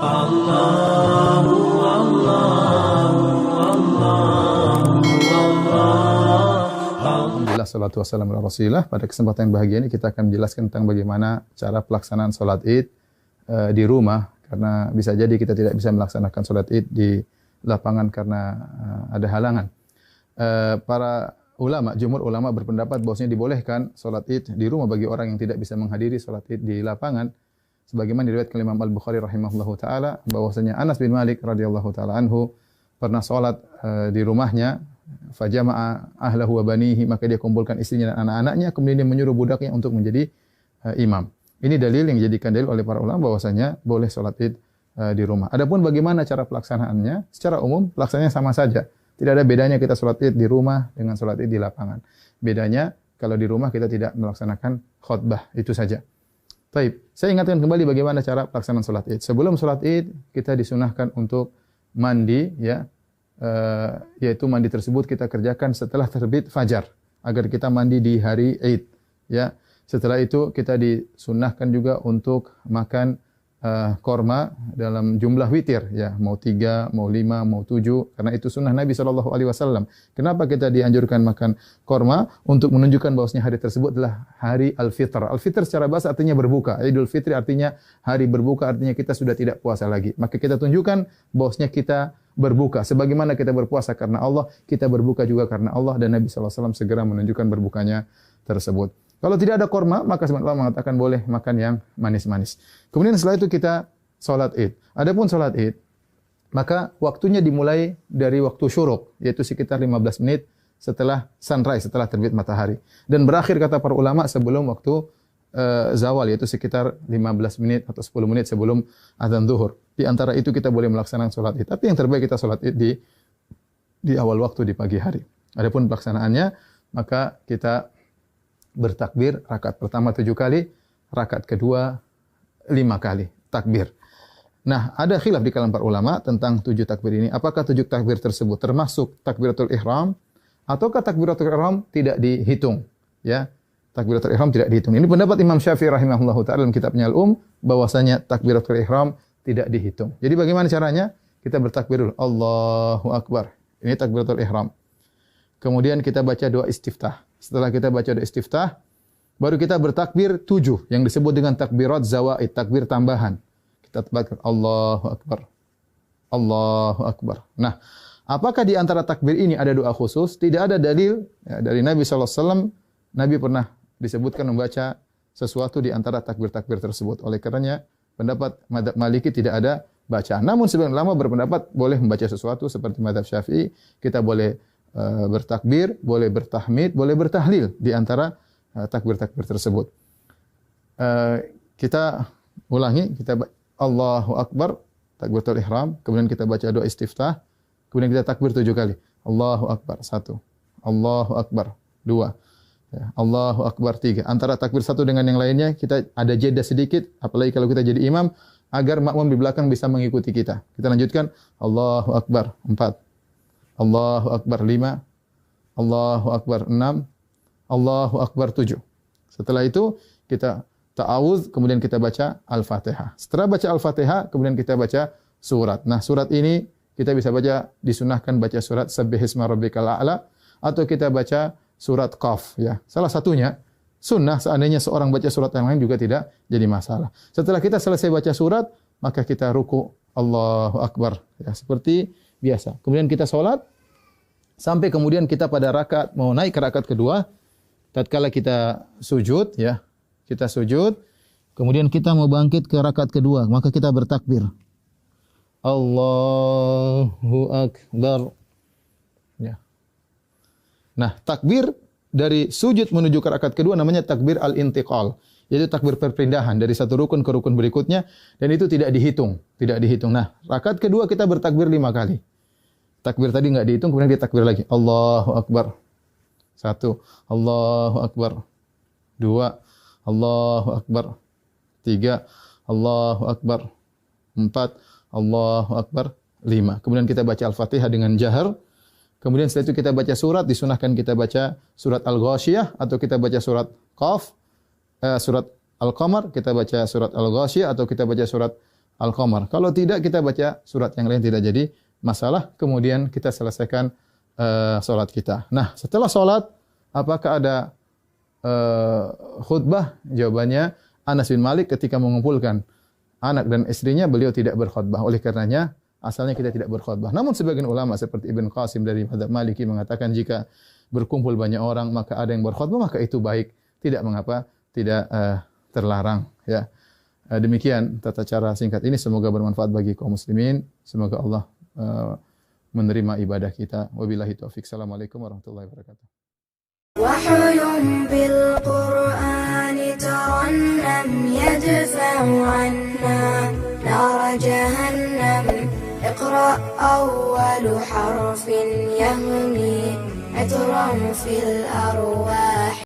Alhamdulillah, salatu wassalamu ala Rasulillah. Pada kesempatan yang bahagia ini kita akan menjelaskan tentang bagaimana cara pelaksanaan salat Id di rumah, karena bisa jadi kita tidak bisa melaksanakan salat Id di lapangan karena ada halangan. Para ulama, jumhur ulama berpendapat bahwasanya dibolehkan salat Id di rumah bagi orang yang tidak bisa menghadiri salat Id di lapangan. Sebagaimana diriwayatkan Imam Al-Bukhari rahimahullahu taala bahwasanya Anas bin Malik radhiyallahu taala anhu pernah salat di rumahnya, fajama'a ahlahu wa banihi, maka dia kumpulkan istrinya dan anak-anaknya, kemudian dia menyuruh budaknya untuk menjadi imam. Ini dalil yang dijadikan dalil oleh para ulama bahwasanya boleh salat Id di rumah. Adapun bagaimana cara pelaksanaannya, secara umum pelaksanaannya sama saja. Tidak ada bedanya kita salat Id di rumah dengan salat Id di lapangan. Bedanya kalau di rumah kita tidak melaksanakan khutbah, itu saja. Baik, saya ingatkan kembali bagaimana cara pelaksanaan salat Id. Sebelum salat Id kita disunahkan untuk mandi, ya, yaitu mandi tersebut kita kerjakan setelah terbit fajar agar kita mandi di hari Id, ya. Setelah itu kita disunnahkan juga untuk makan korma dalam jumlah witir, ya, mau 3, mau 5, mau 7, karena itu sunnah Nabi SAW. Kenapa kita dianjurkan makan korma? Untuk menunjukkan bahwasanya hari tersebut adalah hari Al-Fitr. Al-Fitr secara bahasa artinya berbuka. Idul Fitri artinya hari berbuka, artinya kita sudah tidak puasa lagi. Maka kita tunjukkan bahwasanya kita berbuka. Sebagaimana kita berpuasa karena Allah, kita berbuka juga karena Allah, dan Nabi SAW segera menunjukkan berbukanya tersebut. Kalau tidak ada korma, maka sebagian ulama mengatakan boleh makan yang manis-manis. Kemudian setelah itu kita salat Id. Adapun salat Id, maka waktunya dimulai dari waktu syuruk, yaitu sekitar 15 menit setelah sunrise, setelah terbit matahari. Dan berakhir kata para ulama sebelum waktu zawal, yaitu sekitar 15 menit atau 10 menit sebelum azan zuhur. Di antara itu kita boleh melaksanakan salat Id. Tapi yang terbaik kita salat Id di awal waktu, di pagi hari. Adapun pelaksanaannya, maka kita bertakbir rakaat pertama 7 kali, rakaat kedua 5 kali takbir. Nah, ada khilaf di kalangan para ulama tentang 7 takbir ini. Apakah 7 takbir tersebut termasuk takbiratul ihram ataukah takbiratul ihram tidak dihitung, ya? Takbiratul ihram tidak dihitung. Ini pendapat Imam Syafi'i rahimahullahu taala dalam kitabnya Al-Um, bahwasanya takbiratul ihram tidak dihitung. Jadi bagaimana caranya? Kita bertakbir dulu, Allahu Akbar. Ini takbiratul ihram. Kemudian kita baca doa istiftah. Setelah kita baca doa istiftah, baru kita bertakbir 7 yang disebut dengan takbirat zawaid, takbir tambahan. Kita takbir Allahu Akbar. Allahu Akbar. Nah, apakah di antara takbir ini ada doa khusus? Tidak ada dalil ya, dari Nabi SAW. Nabi pernah disebutkan membaca sesuatu di antara takbir-takbir tersebut. Oleh karenanya, pendapat mazhab Maliki tidak ada bacaan. Namun sebagian ulama berpendapat boleh membaca sesuatu seperti mazhab Syafi'i. Kita boleh bertakbir, boleh bertahmid, boleh bertahlil di antara takbir-takbir tersebut. Kita ulangi, kita Allahu Akbar, takbiratul ihram, kemudian kita baca doa istiftah, kemudian kita takbir 7 kali. Allahu Akbar 1, Allahu Akbar 2, ya, Allahu Akbar 3. Antara takbir satu dengan yang lainnya kita ada jeda sedikit, apalagi kalau kita jadi imam, agar makmum di belakang bisa mengikuti kita. Kita lanjutkan Allahu Akbar 4, Allahu Akbar 5, Allahu Akbar 6, Allahu Akbar 7. Setelah itu kita ta'awudz, kemudian kita baca Al-Fatihah. Setelah baca Al-Fatihah, kemudian kita baca surat. Nah, surat ini kita bisa baca, disunahkan baca surat Sabbihisma Rabbikal A'la, atau kita baca surat Qaf, ya. Salah satunya sunnah, seandainya seorang baca surat yang lain juga tidak jadi masalah. Setelah kita selesai baca surat, maka kita ruku, Allahu Akbar, ya, seperti biasa. Kemudian kita sholat, sampai kemudian kita pada rakaat, mau naik ke rakaat kedua, tatkala kita sujud, ya, kita sujud, kemudian kita mau bangkit ke rakaat kedua, maka kita bertakbir. Allahu Akbar. Ya. Nah, takbir dari sujud menuju ke rakaat kedua namanya takbir al-intiqal. Yaitu takbir perpindahan dari satu rukun ke rukun berikutnya, dan itu tidak dihitung, tidak dihitung. Nah, rakaat kedua kita bertakbir 5 kali. Takbir tadi enggak dihitung, kemudian dia takbir lagi. Allahu Akbar. 1, Allahu Akbar. 2, Allahu Akbar. 3, Allahu Akbar. 4, Allahu Akbar. 5. Kemudian kita baca Al-Fatihah dengan jahar. Kemudian setelah itu kita baca surat, disunahkan kita baca surat Al-Ghasyiyah atau kita baca surat Qaf, surat Al-Qamar, kita baca surat Al-Ghasyiyah atau kita baca surat Al-Qamar. Kalau tidak kita baca surat yang lain tidak jadi masalah. Kemudian kita selesaikan salat kita. Nah, setelah salat apakah ada khutbah? Jawabannya Anas bin Malik ketika mengumpulkan anak dan istrinya beliau tidak berkhutbah. Oleh karenanya asalnya kita tidak berkhutbah. Namun sebagian ulama seperti Ibn Qasim dari mazhab Maliki mengatakan jika berkumpul banyak orang maka ada yang berkhutbah maka itu baik, tidak mengapa, tidak terlarang ya. Demikian tata cara singkat ini, semoga bermanfaat bagi kaum muslimin. Semoga Allah menerima ibadah kita. Wabillahi taufik. Assalamualaikum warahmatullahi wabarakatuh. Wahyun bil Qur'ani tarannam yadfa'u 'anna nar jahannam iqra awwal harfin yahmi atram fil arwah